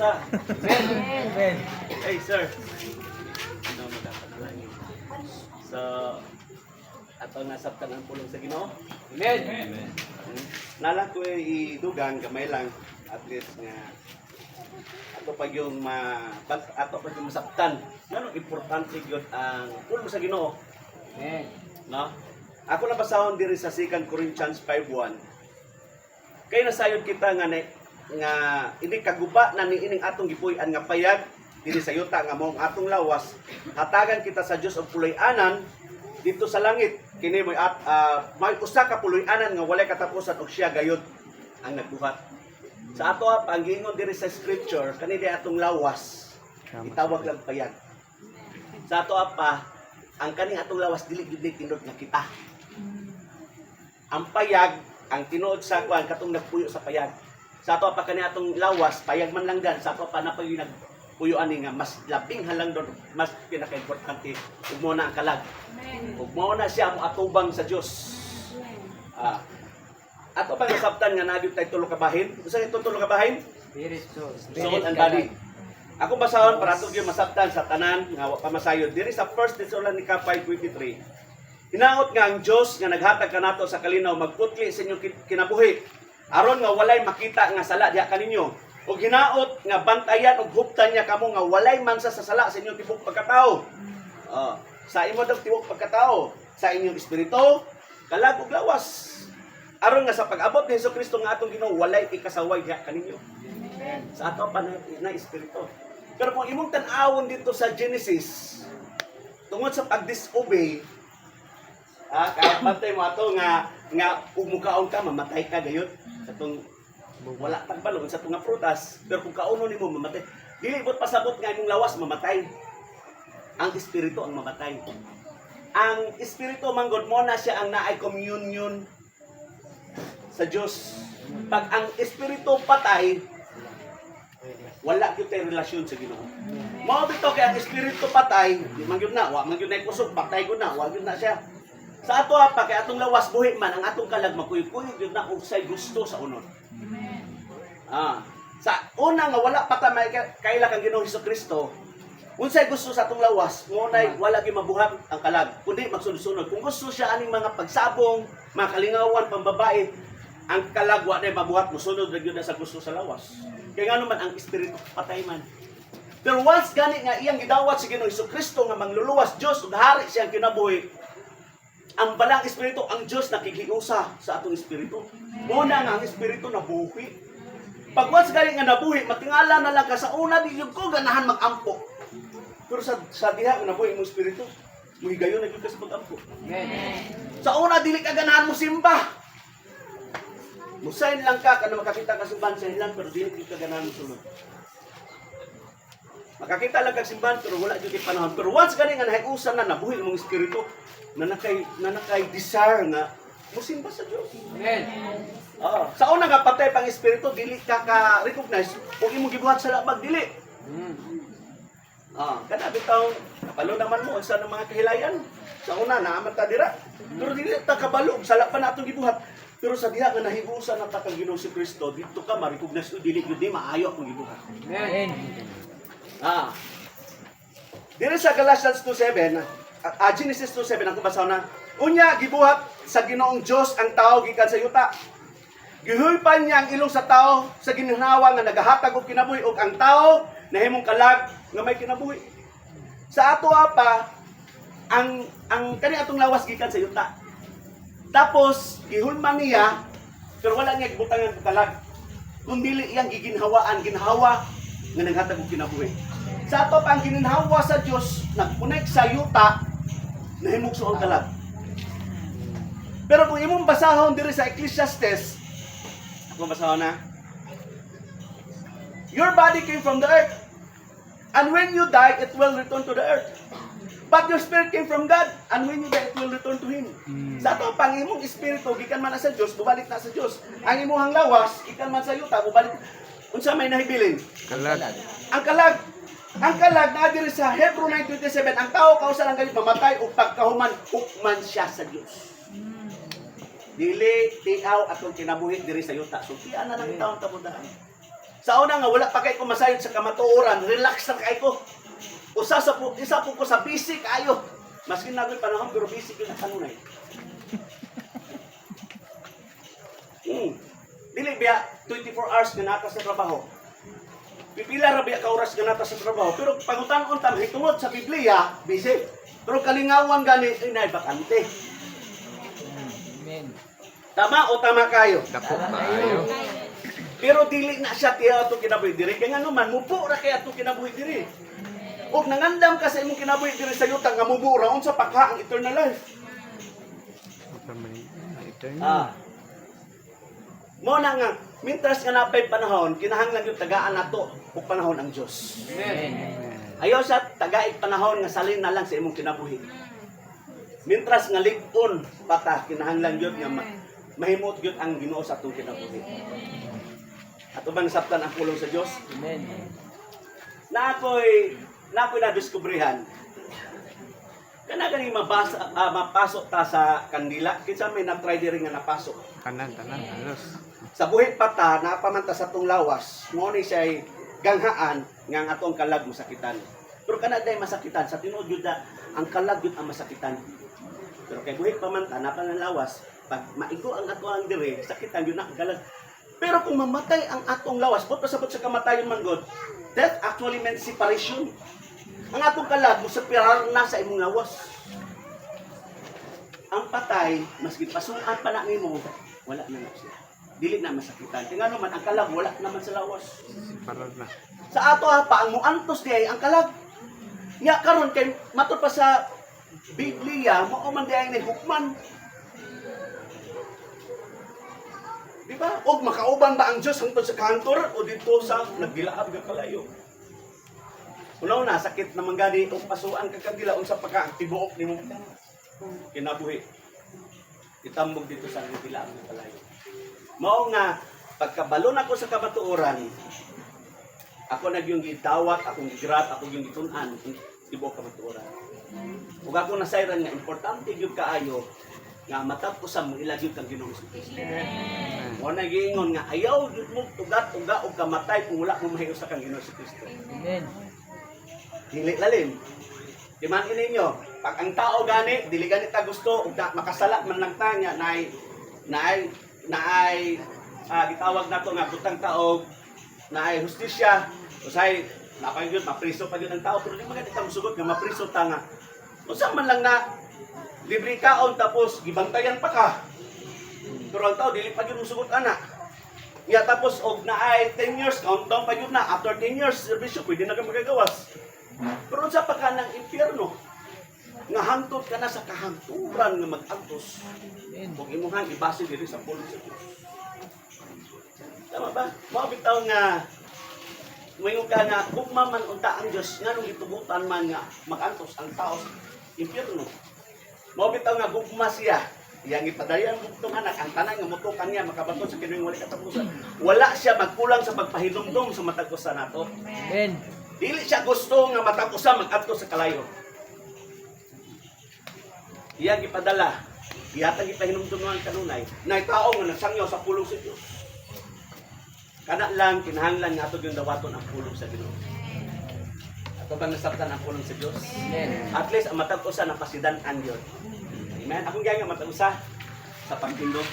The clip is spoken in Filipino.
usa. Amen. Hey, sir. Ano mo dapat lang? So, ato nasabtan ang pulong sa Ginoo. Amen. Nala ko idugang gamay lang at least nga ato pa yung ato pa yung masabtan. Ngano importante gyud ang pulong sa Ginoo. Amen. No? Ako na basahon diri sa 2 Corinthians 5:1. Kay nasayod kita nga ini kaguba na niining atong gipuy-an nga payag diri sa yuta nga mong atong lawas hatagan kita sa Dios og puloy-anan dito sa langit kini may usa ka puloy-anan nga walay katapusan og siya gayud ang nagbuhat sa ato ang giingon diri sa scripture kani di atong lawas itawag lang payag sa ato pa ang kaning atong lawas dili gid tinud nga kita ang payag ang tinuod sa kuan katong nagpuyo sa payag sa ato pa kani atong lawas payag man lang dan sa ato pa na pag puyo ani nga mas labing halang doon mas pinaka-importante ug mo na ang kalag ug mo na siya mo atubang sa Dios ato pa nasabtan nga nabi tay tulo ka bahin usa ito tulo ka bahin soul and body ako basahon para ato gyud masabtan sa tanan nga wa pa masayod diri sa 1 Thessalonica 5:23 hinaot nga ang Dios nga naghatag kanato sa kalinaw magputli sa inyong kinabuhi aron nga walay makita nga sala diha kaninyo ug hinaot nga bantayan ug huptan niya kamo nga walay mansa sa sala sa inyong tibok pagkatao sa imo daw tibok pagkatao sa inyong espiritu kalag ug lawas aron nga sa pag-abot ni Hesukristo nga atong Ginoo walay ikasaway diha kaninyo sa ato pa na espiritu pero kung imong tan-awon dito sa Genesis tungod sa pag-disobey kaya patay mo ato nga kung mukaon ka mamatay ka gayud katong wala tagbalong sa tunga prutas pero kung kauno nimo mamatay dili bot pasabot nga imong lawas mamatay ang espiritu ang mamatay ang espiritu manggod mo na siya ang naay communion sa Dios pag ang espiritu patay wala gyud tay relasyon sa Ginoo mao bitaw kay ang espiritu patay di man gyud na wa man gyud na kusog patay gyud na wa gyud na siya sa ato pa kay atong lawas buhi man ang atong kalag makuyog-kuyog gyud na usay gusto sa unod. Sa una nga wala pa ta may kaila kang Ginoong Hesukristo. Unsay gusto sa atong lawas, ngunay wala gyud mabuhat ang kalag kundi magsunod-sunod. Kung gusto siya aning mga pagsabong, mga kalingawan pambabae, ang kalag wa na mabuhat mosunod ra gyud sa gusto sa lawas. Kay ngano man ang espiritu patay man. Pero once gani nga iyang gidawat si Ginoong Hesukristo nga mangluluwas Dios ug hari siyang kinabuhi, ang balang espiritu, ang Diyos nakikiusa sa atong espiritu. Muna nga ang espiritu nabuhi. Pag once galing nga nabuhi, matingala na lang ka sa una, di yung ko ganahan mag-ampo. Pero sa diha nga nabuhi mong espiritu, muhigayon na yun ka sa pag-ampo. Sa una, dili ka ganahan mo simba. Musayin lang ka, kada makakita ka simbahan sa ilan, pero dili ka ganahan mo sulod. Makakita lang ka simbahan, pero wala yung panahon. Pero once galing nga nahiusan na, nabuhi mong espiritu, na nakay-desire nga musimba sa Diyos. Amen. Sa una nga patay pang espiritu dili ka ka-recognize kung imong gibuhat sa labag dili. Kada bitaw kapalo naman mo sa mga kahilayan. Sa una naaman ta dira. Pero dili ta kabalo sa pa natong gibuhat. Pero sa diha nga nahibusan na ta kang Ginoong si Kristo dito ka ma-recognize dili gyud di maayo akong gibuhat. Amen. Diri sa Galatians 2:7 Genesis 2:7 ang kubasa na unya gibuhat sa Ginoong Dios ang tao gikan sa yuta. Gihulpan niya ang ilong sa tao sa ginhawa nga nagahatag og kinabuhi ug ang tao nahimong kalag nga may kinabuhi. Sa ato pa ang kani atong lawas gikan sa yuta. Tapos gihulman niya pero wala niya gibutangan og kalag. Kundi iyang giginhawaan ginhawa nga naghatag og kinabuhi. Sa ato pa ang gininhawa sa Dios nagpunek sa yuta nahimugso ang kalag. Pero kung imong basahon diri sa Ecclesiastes, ako basahon na, your body came from the earth, and when you die, it will return to the earth. But your spirit came from God, and when you die, it will return to Him. Sa ito, pang imong espiritu, gikan man na sa Diyos, bubalik na sa Diyos. Ang imong lawas, gikan man sa yuta, bubalik. Unsa may nahibilin? Kalag. Ang kalag na diri sa Hebrew 9:27, ang tao kausa lang galit mamatay ug pagkahuman hukman siya sa Dios. Dili tiaw atong kinabuhi diri sa yuta. So tiyan na lang taon kamudahan. Sa una nga wala pa kay ko masayod sa kamatuoran, relax na kay ko. Isa po ko sa busy kayo. Maski na ko'y panahon pero busy ko na kanunay. Dili biya 24 hours nga nata sa trabaho. Pipila ra biya ka oras nga nata sa trabaho, pero pangutan-on ta mahitungod sa Biblia, busy. Pero kalingawan gani inay bakante. Amen. Tama o tama kayo? Dako kayo. Pero dili na siya tiya ato kinabuhi diri. Kaya nga naman, mupo ra kaya ato kinabuhi diri. Huwag nangandam ka sa imong kinabuhi diri sa yutang nga mubo ra unsa pakha ang eternal life. Mo na nga, mintras nga napay panahon, kinahanglan yung tagaan nato ug panahon ang Dios. Amen. Ayaw sa tagaig panahon nga salin na lang sa imong kinabuhi. Mintras nga lig-on pata kinahanglan gyud nga mahimot gyud ang Ginoo sa atong kinabuhi. Ato ba nasabtan ang pulong sa Dios? Amen. Na ako'y nadiskubrihan. Kana gani mapasok ta sa kandila, kinsa may na-try diri nga napasok. Tanan halos. Sa buhit pata napamanta sa tong lawas, mo ni siya ganghaan nga ang atong kalag masakitan. Pero kana day masakitan sa tinuod gyud ang kalag gyud ang masakitan. Pero kay buhit pamanta napan ang lawas, pag maigo ang ato ang diri, sakitan gyud na ang kalag. Pero kung mamatay ang atong lawas, but pasabot sa kamatayon man God, death actually meant separation. Ang atong kalag moseparar na sa imong lawas. Ang patay, maski pasukan pa na nimo, wala na siya. Dili na masakitan. Tingnan naman ang kalag wala naman sa lawas. Parang na. Sa ato pa ang muantos diay ang kalag. Nya karon kay matud pa sa Biblia, mao man diay ni hukman. Di ba? O makauban ba ang Diyos hangtod sa kantor o dito sa nagdilaab nga kalayo? Una-una, sakit naman gani o pasuan ka kagila unsa pa ka tibuok nimo kinabuhi. Itambog dito sa nagdilaab nga kalayo. Mao nga pagkabalon ako sa kamatuoran, ako nagyong gitawat, akong gigrat, akong yung gitun-an, tibuok kamatuoran. Ug ako nasayran nga importante gyud kaayo nga matapos mo ilagyod kang Ginoo sa Kristo. Mo na giingon nga ayaw gyud mo tugat-uga og kamatay kung wala mo mahiyo sa kang Ginoo sa Kristo. Amen. Dili lalim. Timan ninyo, pag ang tao gani dili gani ta gusto ug makasala man lang ta nya naay gitawag nato nga butang taog naay hustisya usay napay gyud mapriso pa gyud ang tao pero di man ta musugot nga mapriso ta nga unsa man lang na libre kaon tapos gibantayan pa ka. Pero ang tao dili pa gyud musugot ana. Ya tapos og naay 10 years countdown pa gyud na after 10 years serbisyo pwede na ka magagawas. Pero sa pa ka ng impyerno nga hangtod ka na sa kahangturan nga mag-antos. Kung imuhang ibase diri sa pulong sa Dios. Tama ba? Mao bitaw nga moingon ka nga ugma man unta ang Dios nganong gitubutan man nga mag-antos ang tao sa impyerno. Mao bitaw nga gugma siya. Iyang ipadayon ang bugtong anak, ang tanan nga mutukan niya makabaton sa kinuwing wali katapusan. Wala siya magkulang sa pagpahilumdom sa matagusan nato. Amen. Dili siya gusto nga matagusan mag-adto sa kalayo. Iyang ipadala, iyatang ipahinumdom ang kanunay, na tao nga nagsangyaw sa pulong sa Dios. Kana lang kinahanglan nga ato yung dawaton ang pulong sa Ginoo. Ato bang nasabtan ang pulong sa Dios? Amen. At least ang matag-usa na pasidan-an yun. Amen. Akong gaya nga matag-usa sa pagtindog.